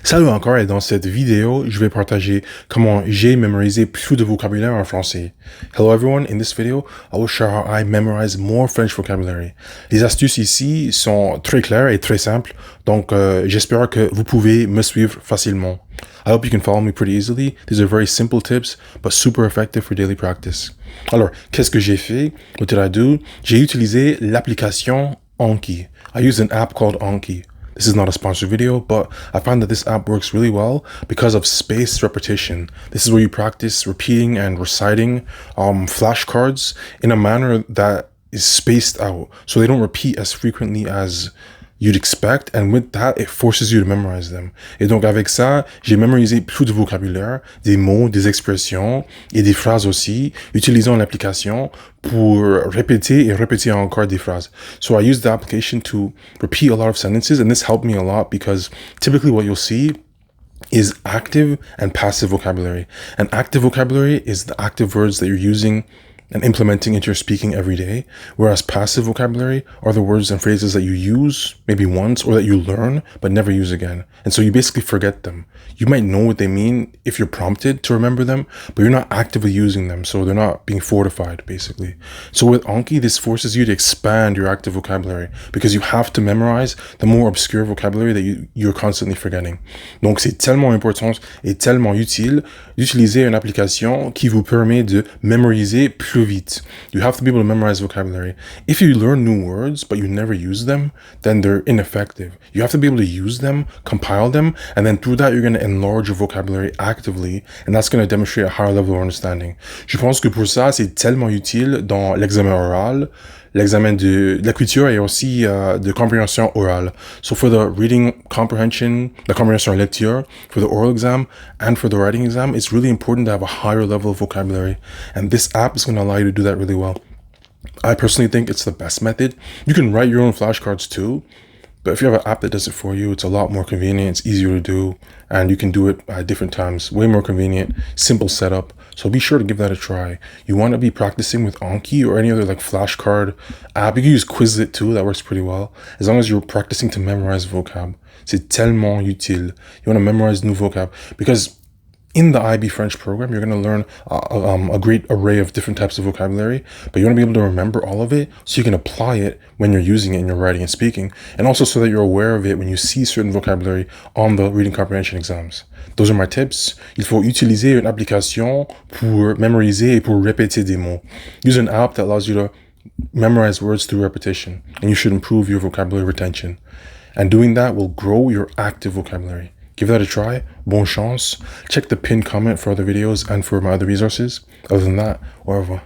Salut encore, et dans cette vidéo, je vais partager comment j'ai mémorisé plus de vocabulaire en français. Hello everyone, in this video, I will share how I memorize more French vocabulary. Les astuces ici sont très claires et très simples, donc j'espère que vous pouvez me suivre facilement. I hope you can follow me pretty easily. These are very simple tips, but super effective for daily practice. Alors, qu'est-ce que j'ai fait? What did I do? J'ai utilisé l'application Anki. I used an app called Anki. This is not a sponsored video, but I found that this app works really well because of spaced repetition. This is where you practice repeating and reciting flashcards in a manner that is spaced out, so they don't repeat as frequently as you'd expect, and with that, it forces you to memorize them. Et donc avec ça, j'ai mémorisé plus de vocabulaire, des mots, des expressions et des phrases aussi, utilisant l'application pour répéter et répéter encore des phrases. So I used the application to repeat a lot of sentences, and this helped me a lot because typically what you'll see is active and passive vocabulary. And active vocabulary is the active words that you're using and implementing into your speaking every day, whereas passive vocabulary are the words and phrases that you use maybe once or that you learn but never use again. And so you basically forget them. You might know what they mean if you're prompted to remember them, but you're not actively using them, so they're not being fortified, basically. So with Anki, this forces you to expand your active vocabulary because you have to memorize the more obscure vocabulary that you're constantly forgetting. Donc c'est tellement important et tellement utile d'utiliser une application qui vous permet de mémoriser plus vite. You have to be able to memorize vocabulary. If you learn new words, but you never use them, then they're ineffective. You have to be able to use them, compile them, and then through that, you're going to enlarge your vocabulary actively, and that's going to demonstrate a higher level of understanding. Je pense que pour ça, c'est tellement utile dans l'examen oral, l'examen de l'écriture et aussi de compréhension orale. So for the reading comprehension, the comprehension lecture, for the oral exam, and for the writing exam, it's really important to have a higher level of vocabulary. And this app is going to allow you to do that really well. I personally think it's the best method. You can write your own flashcards too, but if you have an app that does it for you, it's a lot more convenient, it's easier to do, and you can do it at different times. Way more convenient, simple setup. So be sure to give that a try. You want to be practicing with Anki or any other like flashcard app. You can use Quizlet too, that works pretty well. As long as you're practicing to memorize vocab. C'est tellement utile. You want to memorize new vocab because in the IB French program, you're going to learn a great array of different types of vocabulary, but you want to be able to remember all of it so you can apply it when you're using it in your writing and speaking, and also so that you're aware of it when you see certain vocabulary on the reading comprehension exams. Those are my tips. Il faut utiliser une application pour mémoriser et pour répéter des mots. Use an app that allows you to memorize words through repetition, and you should improve your vocabulary retention. And doing that will grow your active vocabulary. Give that a try. Bonne chance. Check the pinned comment for other videos and for my other resources. Other than that, au revoir.